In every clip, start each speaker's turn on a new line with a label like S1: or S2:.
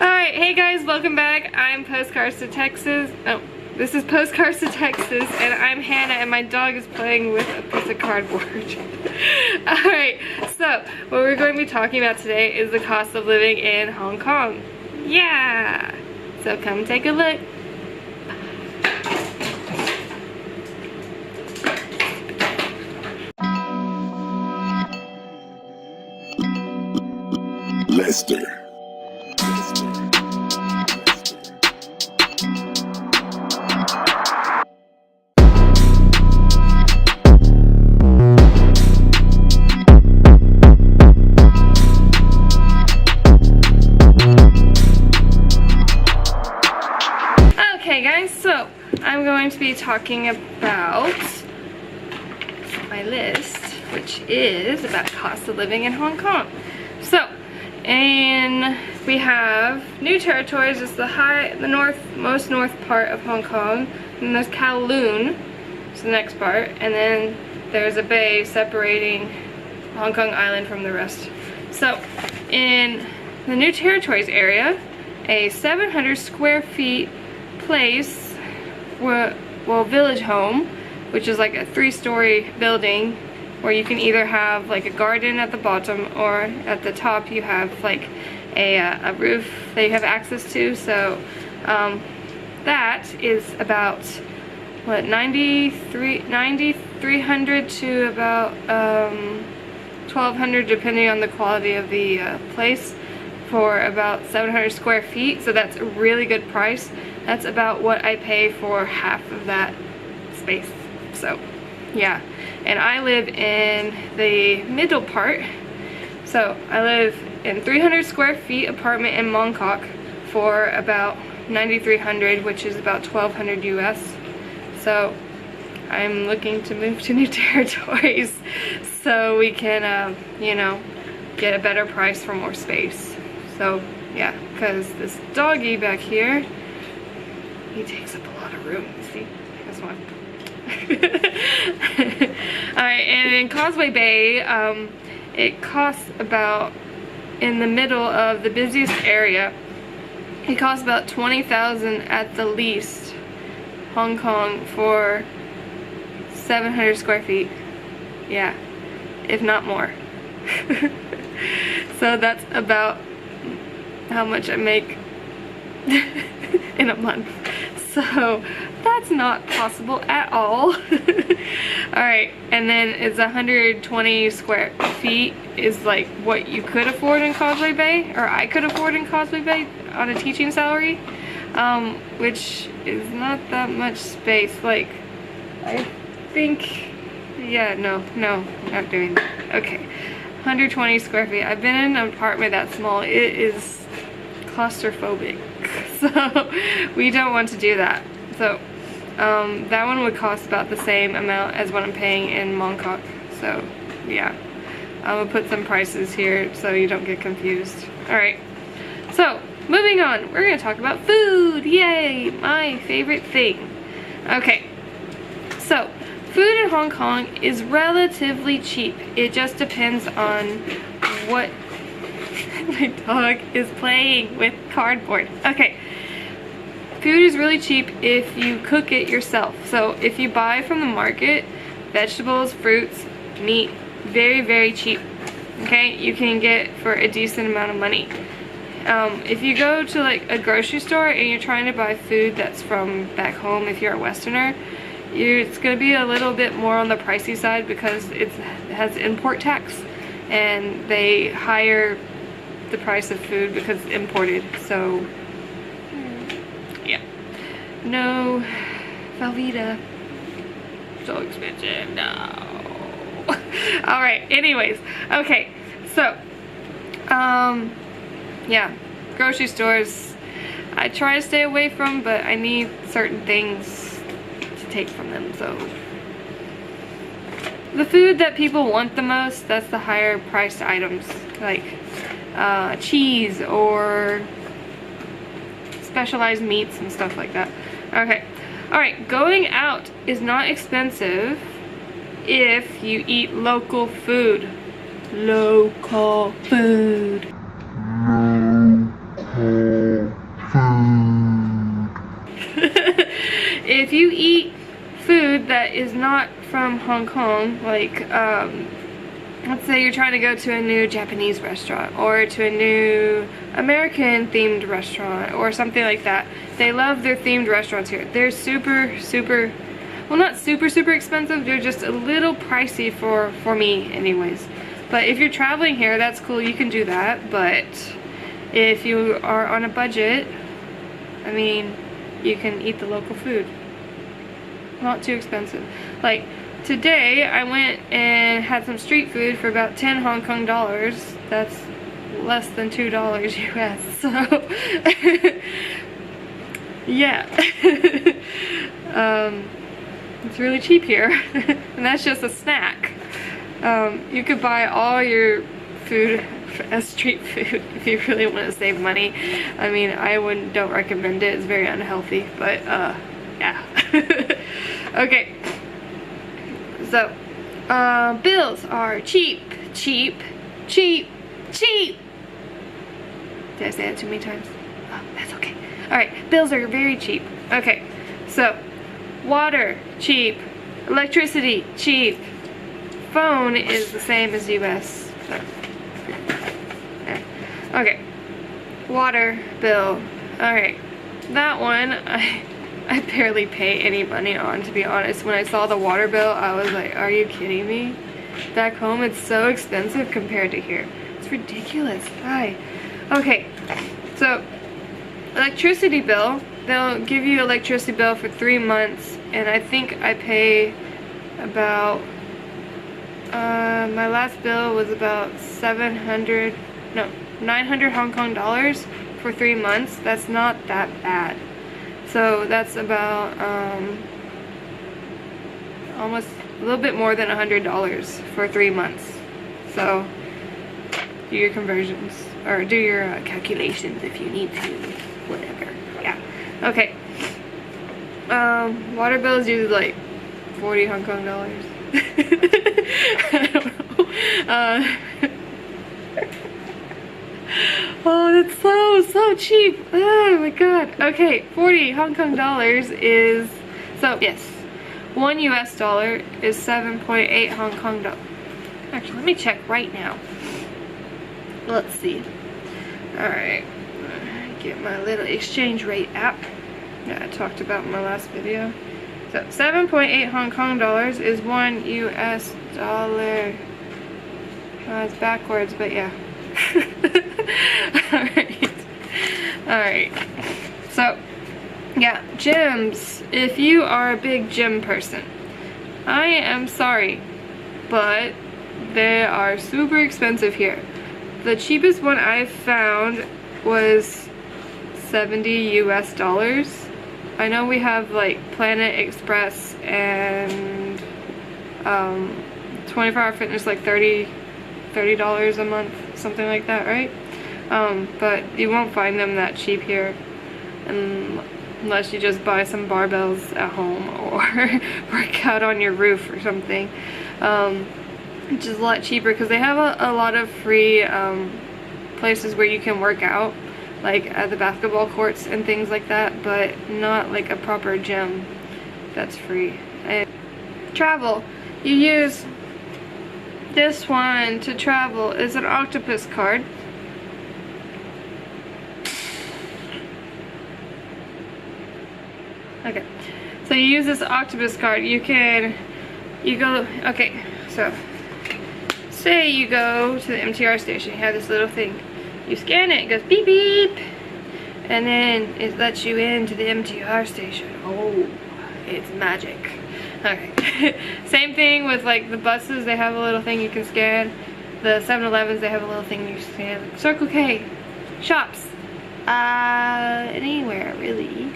S1: Alright, hey guys, welcome back. I'm Postcards to Texas. Oh, this is Postcards to Texas, and I'm Hannah, and my dog is playing with a piece of cardboard. Alright, so what we're going to be talking about today is the cost of living in Hong Kong. Yeah! So come take a look.
S2: Lezter.
S1: Okay guys, so I'm going to be talking about my list, which is about cost of living in Hong Kong. So, and we have new territories. It's the most north part of Hong Kong, and there's Kowloon, it's the next part, and then there's a bay separating Hong Kong Island from the rest. So, in the new territories area, a 700 square feet place, well, village home, which is like a 3-story building where you can either have like a garden at the bottom, or at the top you have like a roof that you have access to. So that is about what, 9,300 to about 1,200 depending on the quality of the place, for about 700 square feet. So that's a really good price. That's about what I pay for half of that space. So yeah, and I live in the middle part. So I live in 300 square feet apartment in Mongkok for about 9,300, which is about 1,200 US. So I'm looking to move to new territories so we can, you know, get a better price for more space. So yeah, because this doggy back here, he takes up a lot of room. See, this one. Alright, and in Causeway Bay, it costs about, in the middle of the busiest area, it costs about 20,000 at the least, Hong Kong, for 700 square feet. Yeah, if not more. So that's about how much I make in a month. So that's not possible at all. Alright, and then it's 120 square feet is like what you could afford in Causeway Bay, or I could afford in Causeway Bay on a teaching salary, which is not that much space. Like, I think, yeah, no, not doing that. Okay, 120 square feet. I've been in an apartment that small. It is claustrophobic. So we don't want to do that. So that one would cost about the same amount as what I'm paying in Mongkok. So yeah, I'm gonna put some prices here so you don't get confused. Alright, so moving on, we're gonna talk about food. Yay, my favorite thing. Okay, so food in Hong Kong is relatively cheap. It just depends on what my dog is playing with cardboard. Okay, food is really cheap if you cook it yourself. So if you buy from the market, vegetables, fruits, meat, very, very cheap. Okay, you can get for a decent amount of money. If you go to like a grocery store and you're trying to buy food that's from back home, if you're a Westerner, it's going to be a little bit more on the pricey side because it has import tax, and they hire the price of food because it's imported. So yeah, no, Velveeta, so expensive, no. Alright, anyways, okay, so yeah, grocery stores I try to stay away from, but I need certain things to take from them. So the food that people want the most, that's the higher priced items, like cheese or specialized meats and stuff like that. Okay, alright, going out is not expensive if you eat local food. Local food. if you eat food that is not from Hong Kong, like let's say you're trying to go to a new Japanese restaurant or to a new American themed restaurant or something like that. They love their themed restaurants here. They're super, well, not super expensive, they're just a little pricey for me anyways. But if you're traveling here, that's cool, you can do that. But if you are on a budget, I mean, you can eat the local food. Not too expensive. Like today I went and had some street food for about 10 Hong Kong dollars. That's less than $2 US. So yeah. It's really cheap here. And that's just a snack. You could buy all your food as street food if you really want to save money. I mean, don't recommend it. It's very unhealthy, but yeah. Okay, so bills are cheap. Did I say that too many times? Oh, that's okay. Alright, bills are very cheap. Okay, so water, cheap. Electricity, cheap. Phone is the same as US. So. Yeah. Okay, water bill. Alright, that one I barely pay any money on, to be honest. When I saw the water bill, I was like, are you kidding me? Back home, it's so expensive compared to here. It's ridiculous. Why? Okay, so electricity bill, they'll give you electricity bill for 3 months, and I think I pay about, my last bill was about 900 Hong Kong dollars for 3 months. That's not that bad. So that's about almost a little bit more than $100 for 3 months. So do your conversions or do your calculations if you need to, whatever. Yeah. Okay. Water bill is usually like 40 Hong Kong dollars. I don't know. Oh, that's so cheap. Oh my god. Okay, 40 Hong Kong dollars is, so yes, 1 US dollar is 7.8 Hong Kong dollars. Actually, let me check right now. Let's see. Alright, get my little exchange rate app that I talked about in my last video. So 7.8 Hong Kong dollars is 1 US dollar. It's backwards, but yeah. Alright, so yeah, gyms. If you are a big gym person, I am sorry, but they are super expensive here. The cheapest one I found was 70 US dollars. I know we have like Planet Express and 24-hour fitness, like $30 a month, something like that, right? But you won't find them that cheap here unless you just buy some barbells at home or work out on your roof or something, which is a lot cheaper because they have a lot of free places where you can work out, like at the basketball courts and things like that, but not like a proper gym that's free. And travel, you use this one to travel. Is an octopus card. Okay, so you use this octopus card. You go, okay, so say you go to the MTR station, you have this little thing, you scan it, it goes beep beep, and then it lets you into the MTR station. Oh, it's magic. Okay. Same thing with like the buses, they have a little thing you can scan. The 7-Elevens, they have a little thing you scan. Circle K, shops, anywhere really,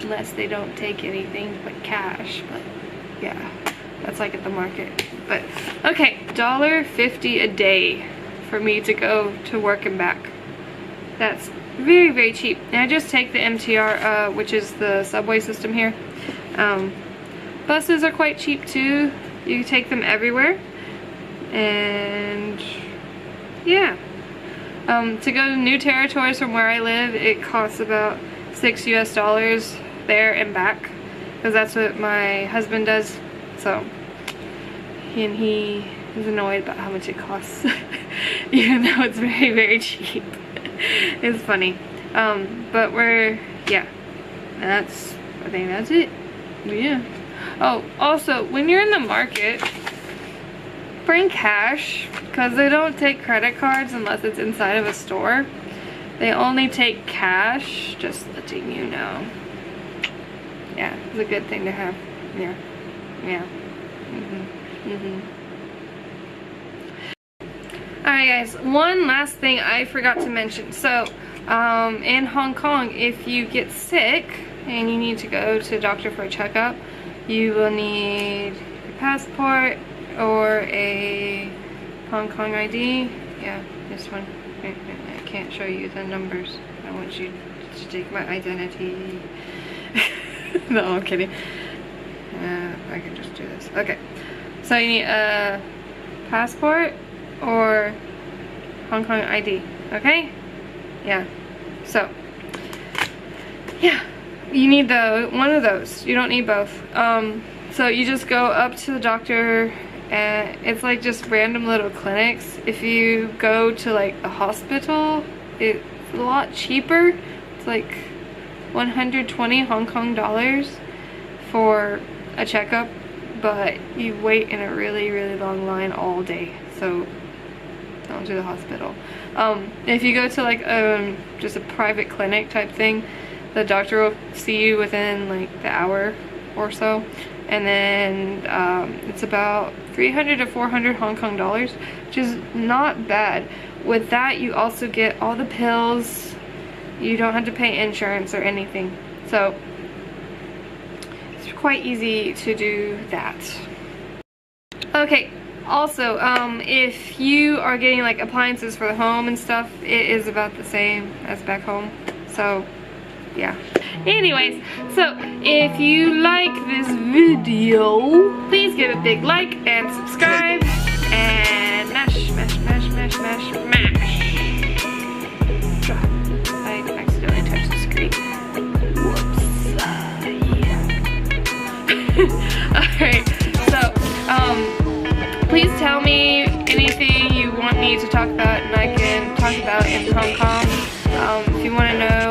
S1: unless they don't take anything but cash. But yeah, that's like at the market. But okay, $1.50 a day for me to go to work and back. That's very, very cheap. And I just take the MTR, which is the subway system here. Buses are quite cheap too. You can take them everywhere. And yeah. To go to new territories from where I live, it costs about $6 US there and back. because that's what my husband does. So, and he is annoyed about how much it costs, even though it's very, very cheap. It's funny. But yeah, I think that's it. Yeah. Oh, also, when you're in the market, bring cash, because they don't take credit cards unless it's inside of a store. They only take cash, just letting you know. Yeah, it's a good thing to have. Yeah. Yeah. Alright guys, one last thing I forgot to mention. So, in Hong Kong, if you get sick and you need to go to a doctor for a checkup, you will need your passport or a Hong Kong ID. Yeah, this one. I can't show you the numbers. I want you to take my identity. No, I'm kidding. I can just do this. Okay. So you need a passport or Hong Kong ID. Okay? Yeah. So, yeah. You need one of those. You don't need both. So you just go up to the doctor, and it's like just random little clinics. If you go to like a hospital, it's a lot cheaper. It's like 120 Hong Kong dollars for a checkup, but you wait in a really, really long line all day. So don't do the hospital. If you go to like just a private clinic type thing, the doctor will see you within like the hour or so, and then it's about 300 to 400 Hong Kong dollars, which is not bad. With that, you also get all the pills. You don't have to pay insurance or anything, so it's quite easy to do that. Okay, also, if you are getting like appliances for the home and stuff, it is about the same as back home. So yeah. Anyways, so if you like this video, please give it a big like and subscribe and mash. I accidentally touched the screen. Whoops. Yeah. Alright, so please tell me anything you want me to talk about and I can talk about in Hong Kong. If you want to know